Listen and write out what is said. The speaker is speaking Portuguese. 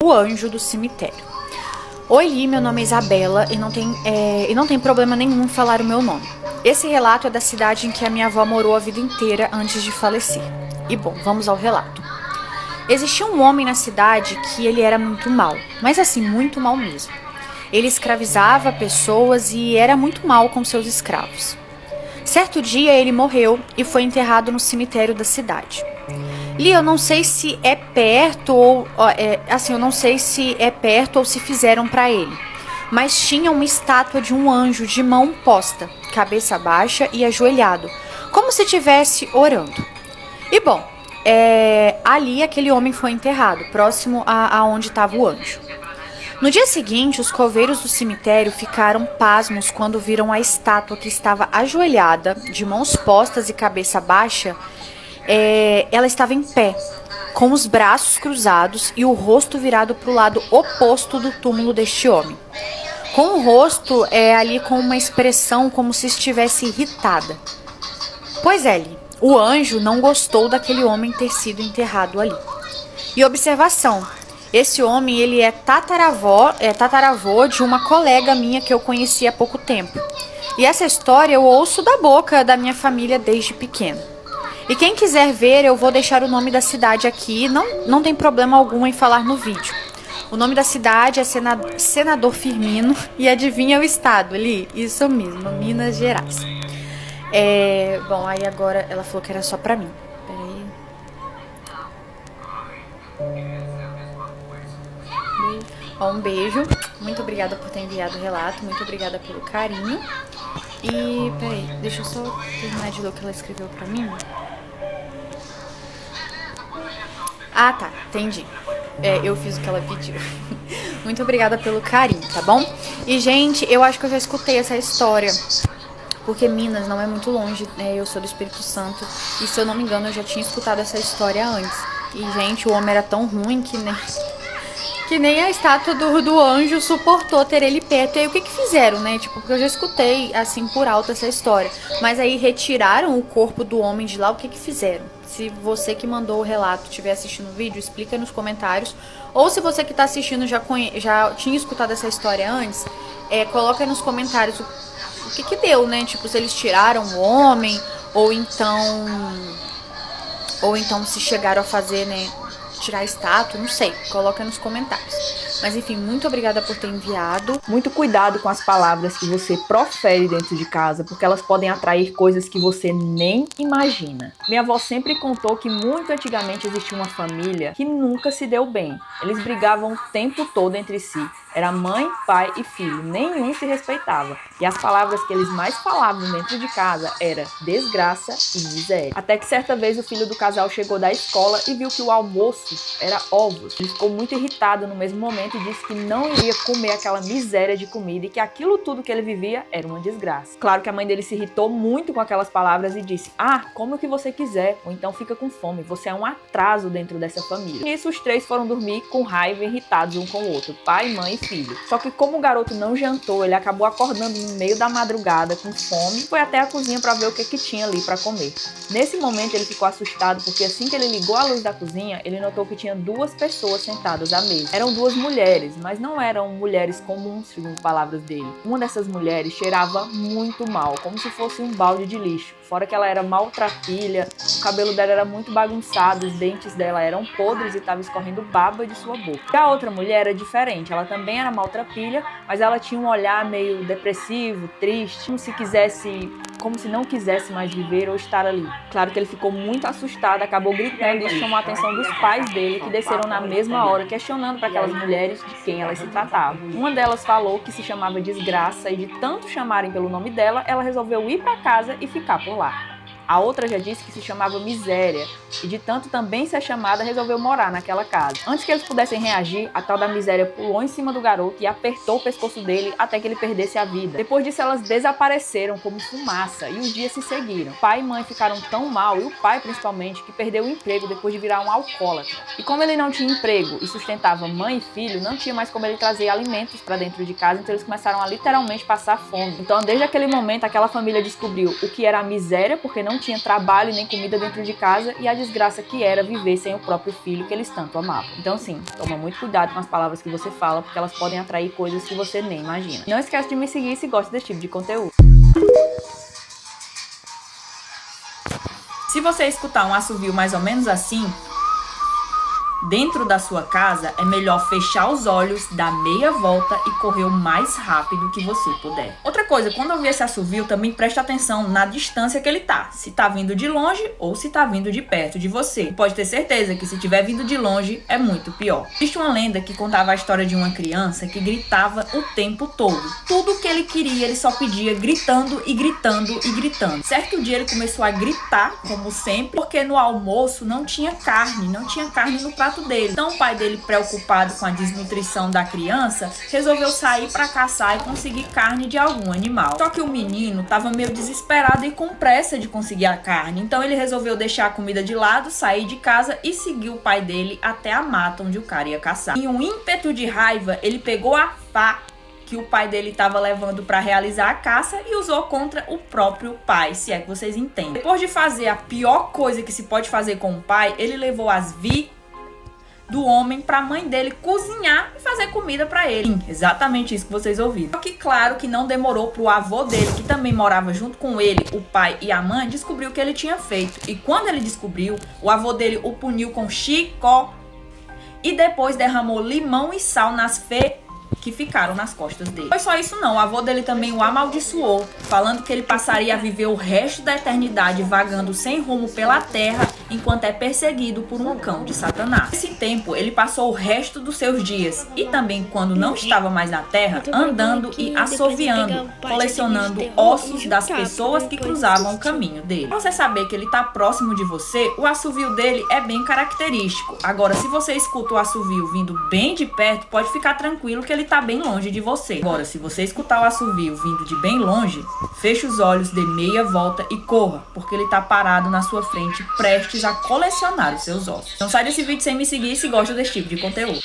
O anjo do cemitério. Oi, Li, meu nome é Isabela e não tem problema nenhum em falar o meu nome. Esse relato é da cidade em que a minha avó morou a vida inteira antes de falecer. E bom, vamos ao relato. Existia um homem na cidade que ele era muito mau, mas assim, muito mau mesmo. Ele escravizava pessoas e era muito mau com seus escravos. Certo dia ele morreu e foi enterrado no cemitério da cidade. Li, eu não sei se é perto ou eu não sei se é perto ou se fizeram para ele, mas tinha uma estátua de um anjo de mão posta, cabeça baixa e ajoelhado, como se estivesse orando. E bom, ali aquele homem foi enterrado, próximo a onde estava o anjo. No dia seguinte, os coveiros do cemitério ficaram pasmos quando viram a estátua que estava ajoelhada, de mãos postas e cabeça baixa. Ela estava em pé, com os braços cruzados e o rosto virado para o lado oposto do túmulo deste homem. Com o rosto ali com uma expressão como se estivesse irritada. Pois é, Li, o anjo não gostou daquele homem ter sido enterrado ali. E observação, esse homem ele é tataravô de uma colega minha que eu conheci há pouco tempo. E essa história eu ouço da boca da minha família desde pequeno. E quem quiser ver, eu vou deixar o nome da cidade aqui, não tem problema algum em falar no vídeo. O nome da cidade é Senador Firmino e adivinha o estado, Li? Isso mesmo, Minas Gerais. Bom, aí agora ela falou que era só pra mim. Peraí. Um beijo. Muito obrigada por ter enviado o relato, muito obrigada pelo carinho. E, peraí, deixa eu só terminar de ler o que ela escreveu pra mim. Ah, tá, entendi. Eu fiz o que ela pediu. Muito obrigada pelo carinho, tá bom? E, gente, eu acho que eu já escutei essa história. Porque Minas não é muito longe, né? Eu sou do Espírito Santo. E, se eu não me engano, eu já tinha escutado essa história antes. E, gente, o homem era tão ruim que nem a estátua do anjo suportou ter ele perto. E aí o que fizeram, né? Tipo, porque eu já escutei, assim, por alto essa história. Mas aí retiraram o corpo do homem de lá, o que fizeram? Se você que mandou o relato estiver assistindo o vídeo, explica nos comentários. Ou se você que está assistindo já tinha escutado essa história antes, coloca aí nos comentários o que deu, né? Tipo, se eles tiraram o homem, ou então se chegaram a fazer, né? Tirar a estátua, não sei, coloca nos comentários. Mas enfim, muito obrigada por ter enviado. Muito cuidado com as palavras que você profere dentro de casa, porque elas podem atrair coisas que você nem imagina. Minha avó sempre contou que muito antigamente existia uma família que nunca se deu bem. Eles brigavam o tempo todo entre si. Era mãe, pai e filho, nenhum se respeitava. E as palavras que eles mais falavam dentro de casa era desgraça e miséria. Até que certa vez o filho do casal chegou da escola e viu que o almoço era ovos. Ele ficou muito irritado no mesmo momento e disse que não iria comer aquela miséria de comida e que aquilo tudo que ele vivia era uma desgraça. Claro que a mãe dele se irritou muito com aquelas palavras e disse: come o que você quiser, ou então fica com fome, você é um atraso dentro dessa família. E nisso os três foram dormir com raiva e irritados um com o outro, pai, mãe e filho. Só que como o garoto não jantou, ele acabou acordando no meio da madrugada com fome e foi até a cozinha para ver o que tinha ali para comer. Nesse momento ele ficou assustado porque assim que ele ligou a luz da cozinha, ele notou que tinha duas pessoas sentadas à mesa. Eram duas mulheres, mas não eram mulheres comuns, segundo palavras dele. Uma dessas mulheres cheirava muito mal, como se fosse um balde de lixo. Fora que ela era maltrapilha, o cabelo dela era muito bagunçado, os dentes dela eram podres e estava escorrendo baba de sua boca. E a outra mulher era diferente, ela também era maltrapilha, mas ela tinha um olhar meio depressivo, triste, como se não quisesse mais viver ou estar ali. Claro que ele ficou muito assustado, acabou gritando e chamou a atenção dos pais dele, que desceram na mesma hora, questionando para aquelas mulheres de quem elas se tratavam. Uma delas falou que se chamava Desgraça e de tanto chamarem pelo nome dela, ela resolveu ir para casa e ficar por lá. A outra já disse que se chamava Miséria e de tanto também ser chamada resolveu morar naquela casa. Antes que eles pudessem reagir, a tal da Miséria pulou em cima do garoto e apertou o pescoço dele até que ele perdesse a vida. Depois disso elas desapareceram como fumaça e os dias se seguiram. Pai e mãe ficaram tão mal, e o pai principalmente, que perdeu o emprego depois de virar um alcoólatra. E como ele não tinha emprego e sustentava mãe e filho, não tinha mais como ele trazer alimentos para dentro de casa, então eles começaram a literalmente passar fome. Então desde aquele momento aquela família descobriu o que era a miséria, porque não tinha trabalho nem comida dentro de casa e a desgraça que era viver sem o próprio filho que eles tanto amavam. Então sim, toma muito cuidado com as palavras que você fala, porque elas podem atrair coisas que você nem imagina. Não esquece de me seguir se gosta desse tipo de conteúdo. Se você escutar um assovio mais ou menos assim, dentro da sua casa, é melhor fechar os olhos, dar meia volta e correr o mais rápido que você puder. Outra coisa, quando ouvir esse assovio, também preste atenção na distância que ele tá. Se tá vindo de longe ou se tá vindo de perto de você. E pode ter certeza que se tiver vindo de longe, é muito pior. Existe uma lenda que contava a história de uma criança que gritava o tempo todo. Tudo que ele queria, ele só pedia gritando e gritando e gritando. Certo dia ele começou a gritar, como sempre, porque no almoço não tinha carne no prato dele. Então o pai dele, preocupado com a desnutrição da criança, resolveu sair para caçar e conseguir carne de algum animal. Só que o menino estava meio desesperado e com pressa de conseguir a carne. Então ele resolveu deixar a comida de lado, sair de casa e seguir o pai dele até a mata onde o cara ia caçar. Em um ímpeto de raiva, ele pegou a faca que o pai dele estava levando para realizar a caça e usou contra o próprio pai, se é que vocês entendem. Depois de fazer a pior coisa que se pode fazer com o pai, ele levou as do homem para a mãe dele cozinhar e fazer comida para ele. Sim, exatamente isso que vocês ouviram. Só que claro que não demorou pro avô dele, que também morava junto com ele, o pai e a mãe, descobrir o que ele tinha feito. E quando ele descobriu, o avô dele o puniu com chicó e depois derramou limão e sal nas que ficaram nas costas dele. Foi só isso não, o avô dele também o amaldiçoou, falando que ele passaria a viver o resto da eternidade vagando sem rumo pela terra, enquanto é perseguido por um cão de Satanás. Nesse tempo, ele passou o resto dos seus dias, e também quando não estava mais na terra, andando e assoviando, colecionando ossos das pessoas que cruzavam o caminho dele. Pra você saber que ele tá próximo de você, o assovio dele é bem característico. Agora, se você escuta o assovio vindo bem de perto, pode ficar tranquilo que ele tá bem longe de você. Agora, se você escutar o assovio vindo de bem longe, feche os olhos, dê meia volta e corra, porque ele tá parado na sua frente, prestes a colecionar os seus ossos. Não sai desse vídeo sem me seguir se gosta desse tipo de conteúdo.